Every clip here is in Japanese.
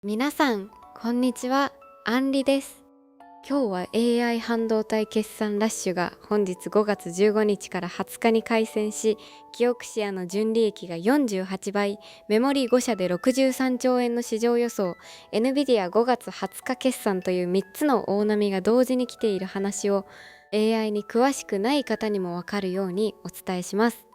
皆さん、こんにちは。アンリです。今日は AI 半導体決算ラッシュが本日5月15日から20日に開戦し、キオクシアの純利益が48倍、メモリ5社で63兆円の市場予想、NVIDIA 5月20日決算という3つの大波が同時に来ている話を AI に詳しくない方にもわかるようにお伝えします。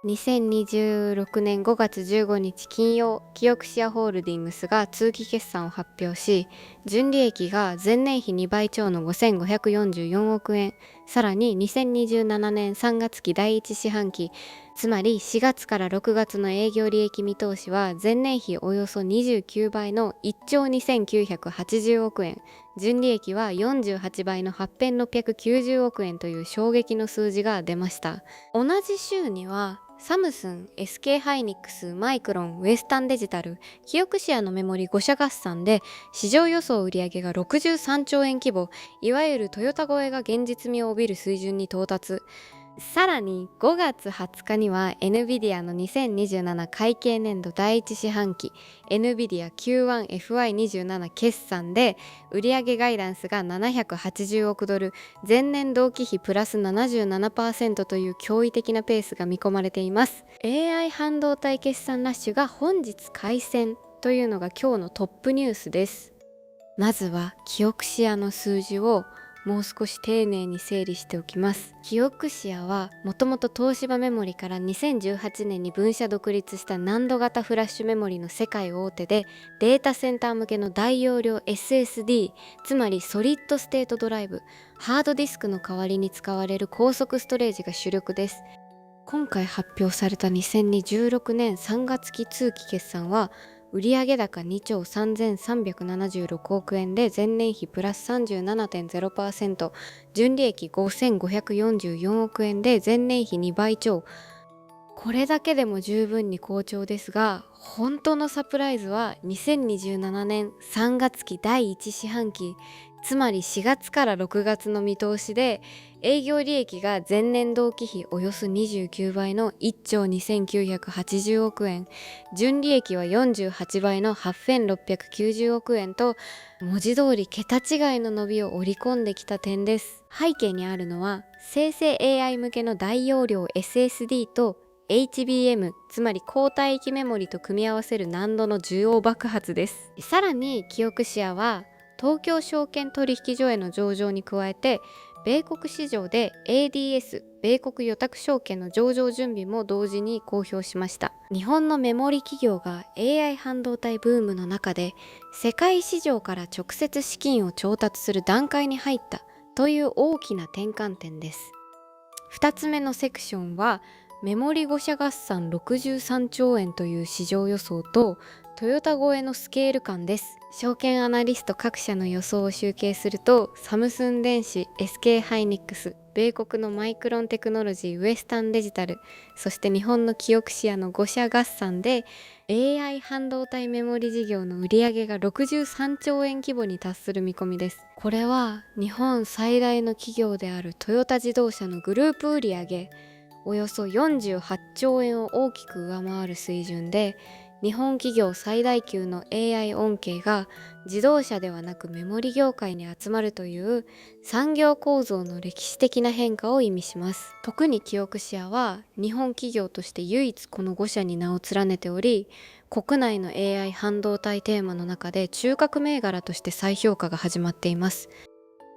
2026年5月15日金曜、キオクシアホールディングスが通期決算を発表し、純利益が前年比2倍超の5544億円、さらに2027年3月期第1四半期、つまり4月から6月の営業利益見通しは前年比およそ29倍の1兆2980億円、純利益は48倍の8690億円という衝撃の数字が出ました。同じ週にはサムスン、SK ハイニックス、マイクロン、ウエスタンデジタル、キオクシアのメモリ5社合算で市場予想売上が63兆円規模、いわゆるトヨタ超えが現実味を帯びる水準に到達。さらに5月20日には NVIDIA の2027会計年度第1四半期 NVIDIA Q1FY27 決算で売上ガイダンスが780億ドル、前年同期比プラス 77% という驚異的なペースが見込まれています。 AI 半導体決算ラッシュが本日開戦というのが今日のトップニュースです。まずはキオクシアの数字をもう少し丁寧に整理しておきます。キオクシアはもともと東芝メモリから2018年に分社独立した難度型フラッシュメモリの世界大手で、データセンター向けの大容量 SSD、 つまりソリッドステートドライブ、ハードディスクの代わりに使われる高速ストレージが主力です。今回発表された2026年3月期通期決算は売上高2兆3376億円で前年比プラス 37.0%、純利益5544億円で前年比2倍超。これだけでも十分に好調ですが、本当のサプライズは2027年3月期第1四半期、つまり4月から6月の見通しで、営業利益が前年同期比およそ29倍の1兆2980億円、純利益は48倍の8690億円と、文字通り桁違いの伸びを織り込んできた点です。背景にあるのは生成 AI 向けの大容量 SSD とHBM、 つまり高帯域メモリと組み合わせる難度の需要爆発です。さらにキオクシアは東京証券取引所への上場に加えて、米国市場で ADS 米国預託証券の上場準備も同時に公表しました。日本のメモリ企業が AI 半導体ブームの中で世界市場から直接資金を調達する段階に入ったという大きな転換点です。2つ目のセクションはメモリ5社合算63兆円という市場予想とトヨタ超えのスケール感です。証券アナリスト各社の予想を集計すると、サムスン電子、SK ハイニックス、米国のマイクロンテクノロジー、ウエスタンデジタル、そして日本のキオクシアの5社合算で AI 半導体メモリ事業の売上が63兆円規模に達する見込みです。これは日本最大の企業であるトヨタ自動車のグループ売上およそ48兆円を大きく上回る水準で、日本企業最大級の AI 恩恵が自動車ではなくメモリ業界に集まるという産業構造の歴史的な変化を意味します。特にキオクシアは日本企業として唯一この5社に名を連ねており、国内の AI 半導体テーマの中で中核銘柄として再評価が始まっています。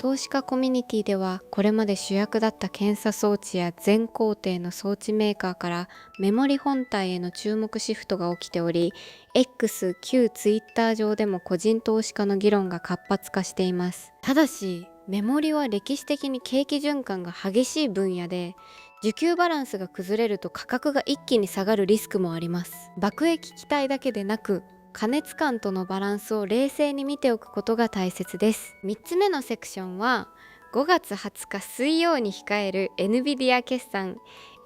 投資家コミュニティではこれまで主役だった検査装置や全工程の装置メーカーからメモリ本体への注目シフトが起きており、 X 旧 Twitter 上でも個人投資家の議論が活発化しています。ただしメモリは歴史的に景気循環が激しい分野で、需給バランスが崩れると価格が一気に下がるリスクもあります。爆益期待だけでなく過熱感とのバランスを冷静に見ておくことが大切です。3つ目のセクションは5月20日水曜に控える NVIDIA 決算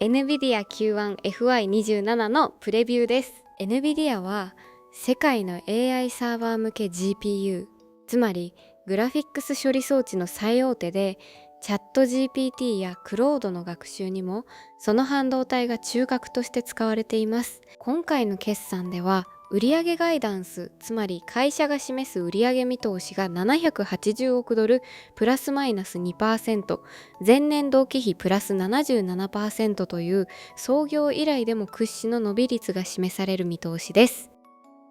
NVIDIA Q1FY27 のプレビューです。 NVIDIA は世界の AI サーバー向け GPU、 つまりグラフィックス処理装置の最大手で、チャット GPT やクロードの学習にもその半導体が中核として使われています。今回の決算では売上ガイダンス、つまり会社が示す売上見通しが780億ドルプラスマイナス 2%、前年同期比プラス 77% という創業以来でも屈指の伸び率が示される見通しです。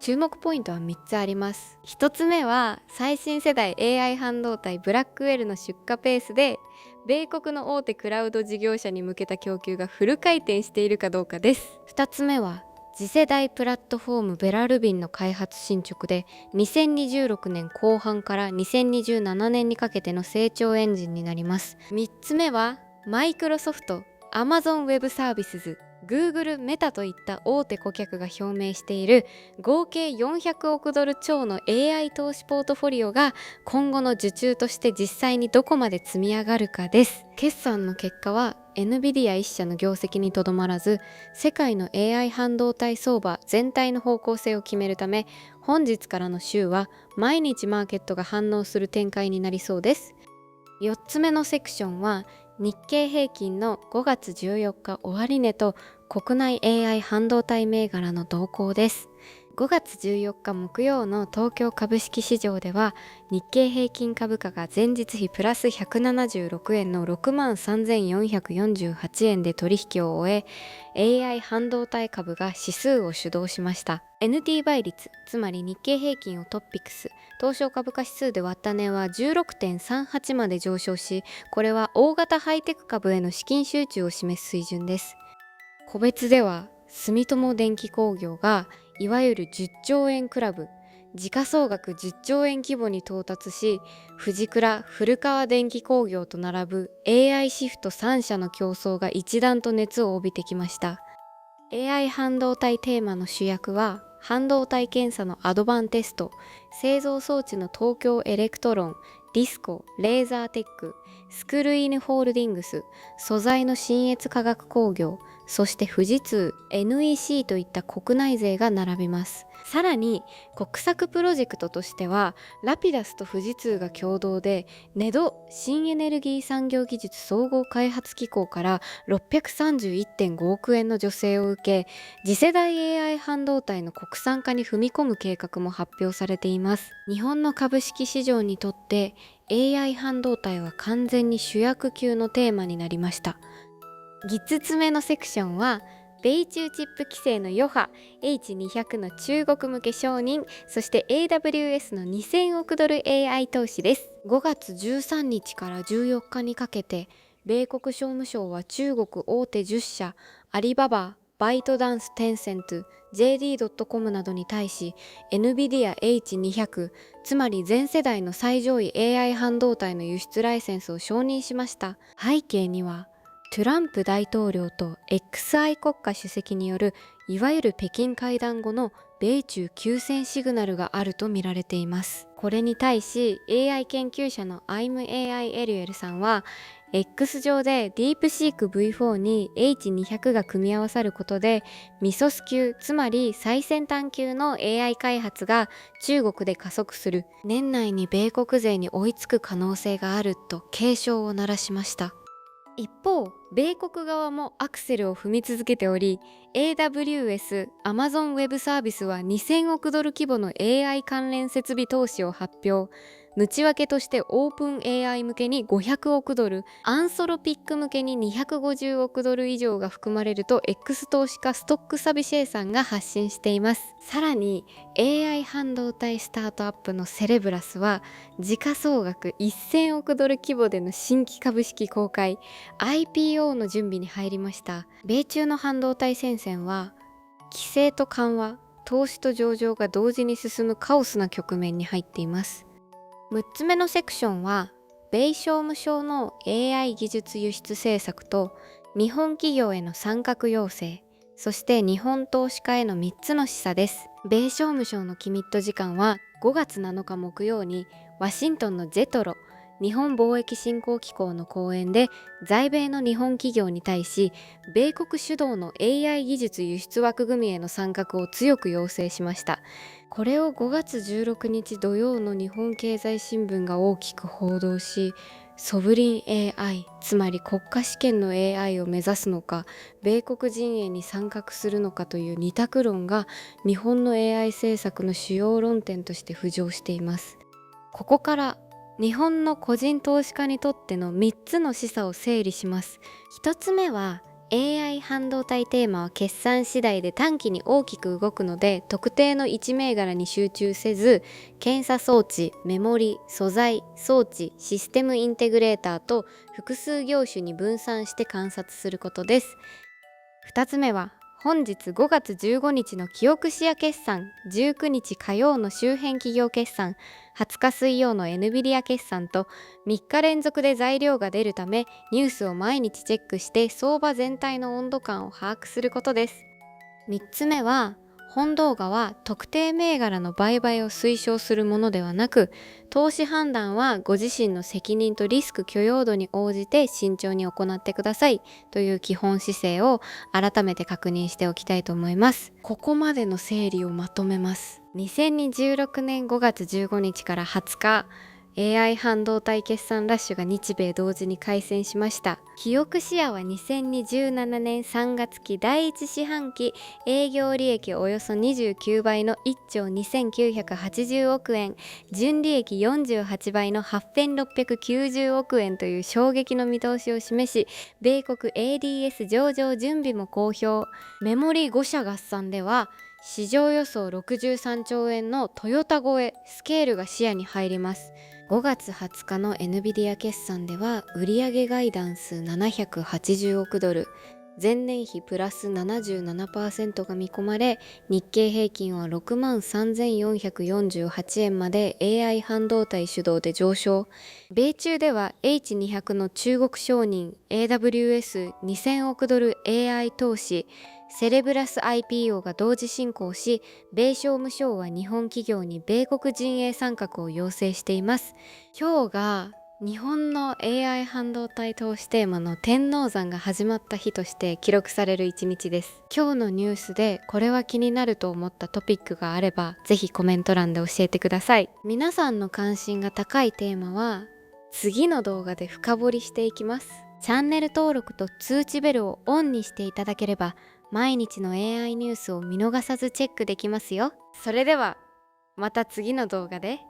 注目ポイントは3つあります。1つ目は最新世代 AI 半導体ブラックウェルの出荷ペースで米国の大手クラウド事業者に向けた供給がフル回転しているかどうかです。2つ目は次世代プラットフォームベラルビンの開発進捗で2026年後半から2027年にかけての成長エンジンになります。3つ目はマイクロソフト、アマゾンウェブサービスズ、Google、メタといった大手顧客が表明している合計400億ドル超の AI 投資ポートフォリオが今後の受注として実際にどこまで積み上がるかです。決算の結果は NVIDIA 一社の業績にとどまらず、世界の AI 半導体相場全体の方向性を決めるため、本日からの週は毎日マーケットが反応する展開になりそうです。4つ目のセクションは日経平均の5月14日終値と国内 AI 半導体銘柄の動向です。5月14日木曜の東京株式市場では日経平均株価が前日比プラス176円の 63,448 円で取引を終え、 AI 半導体株が指数を主導しました。 NT 倍率、つまり日経平均をトピックス東証株価指数で割った値は 16.38 まで上昇し、これは大型ハイテク株への資金集中を示す水準です。個別では住友電機工業がいわゆる10兆円クラブ、時価総額10兆円規模に到達し、フジクラ、古川電機工業と並ぶ AI シフト3社の競争が一段と熱を帯びてきました。 AI 半導体テーマの主役は半導体検査のアドバンテスト、製造装置の東京エレクトロン、ディスコ、レーザーテック、スクルイヌホールディングス、素材の信越化学工業、そして富士通、NEC といった国内勢が並びます。さらに国策プロジェクトとしてはラピダスと富士通が共同でネド新エネルギー産業技術総合開発機構から631.5 億円の助成を受け、次世代 AI 半導体の国産化に踏み込む計画も発表されています。日本の株式市場にとって AI 半導体は完全に主役級のテーマになりました。5つ目のセクションは米中チップ規制の余波、 H200 の中国向け承認、そして AWS の2000億ドル AI 投資です。5月13日から14日にかけて米国商務省は中国大手10社、アリババ、バイトダンス、テンセント、JD.com などに対し NVIDIA H200、つまり全世代の最上位 AI 半導体の輸出ライセンスを承認しました。背景にはトランプ大統領と XI 国家主席によるいわゆる北京会談後の米中休戦シグナルがあると見られています。これに対し AI 研究者の I'mAILL さんは X 上で DeepSeek V4 に H200 が組み合わさることでミソス級、つまり最先端級の AI 開発が中国で加速する、年内に米国勢に追いつく可能性があると警鐘を鳴らしました。一方、米国側もアクセルを踏み続けており、 AWS、Amazon Web サービスは2000億ドル規模の AI 関連設備投資を発表。内訳としてオープン AI 向けに500億ドル、アンソロピック向けに250億ドル以上が含まれると X 投資家ストックサビシェイさんが発信しています。さらに AI 半導体スタートアップのセレブラスは時価総額1000億ドル規模での新規株式公開、 IPO の準備に入りました。米中の半導体戦線は規制と緩和、投資と上場が同時に進むカオスな局面に入っています。6つ目のセクションは米商務省の AI 技術輸出政策と日本企業への参画要請、そして日本投資家への3つの示唆です。米商務省の機密時間は5月7日木曜にワシントンのジェトロ日本貿易振興機構の講演で在米の日本企業に対し米国主導の AI 技術輸出枠組みへの参画を強く要請しました。これを5月16日土曜の日本経済新聞が大きく報道し、ソブリン AI、つまり国家試験の AI を目指すのか、米国陣営に参画するのかという二択論が日本の AI 政策の主要論点として浮上しています。ここから日本の個人投資家にとっての3つの示唆を整理します。1つ目は AI 半導体テーマは決算次第で短期に大きく動くので、特定の1銘柄に集中せず、検査装置、メモリ、素材、装置、システムインテグレーターと複数業種に分散して観察することです。2つ目は本日5月15日のキオクシア決算、19日火曜の周辺企業決算、20日水曜の NVIDIA 決算と3日連続で材料が出るため、ニュースを毎日チェックして相場全体の温度感を把握することです。3つ目は本動画は特定銘柄の売買を推奨するものではなく、投資判断はご自身の責任とリスク許容度に応じて慎重に行ってくださいという基本姿勢を改めて確認しておきたいと思います。ここまでの整理をまとめます。2026年5月15日から20日、AI 半導体決算ラッシュが日米同時に開戦しました。キオクシアは2027年3月期第1四半期営業利益およそ29倍の1兆2980億円、純利益48倍の8690億円という衝撃の見通しを示し、米国 ADS 上場準備も公表。メモリ5社合算では市場予想63兆円のトヨタ超え、スケールが視野に入ります。5月20日の NVIDIA 決算では売上ガイダンス780億ドル、前年比プラス 77% が見込まれ、日経平均は63,448円まで AI 半導体主導で上昇。米中では H200 の中国承認、 AWS2000 億ドル AI 投資、セレブラス IPO が同時進行し、米商務省は日本企業に米国陣営参画を要請しています。今日が日本の AI 半導体投資テーマの天王山が始まった日として記録される一日です。今日のニュースでこれは気になると思ったトピックがあれば、ぜひコメント欄で教えてください。皆さんの関心が高いテーマは次の動画で深掘りしていきます。チャンネル登録と通知ベルをオンにしていただければ、毎日の AI ニュースを見逃さずチェックできますよ。それではまた次の動画で。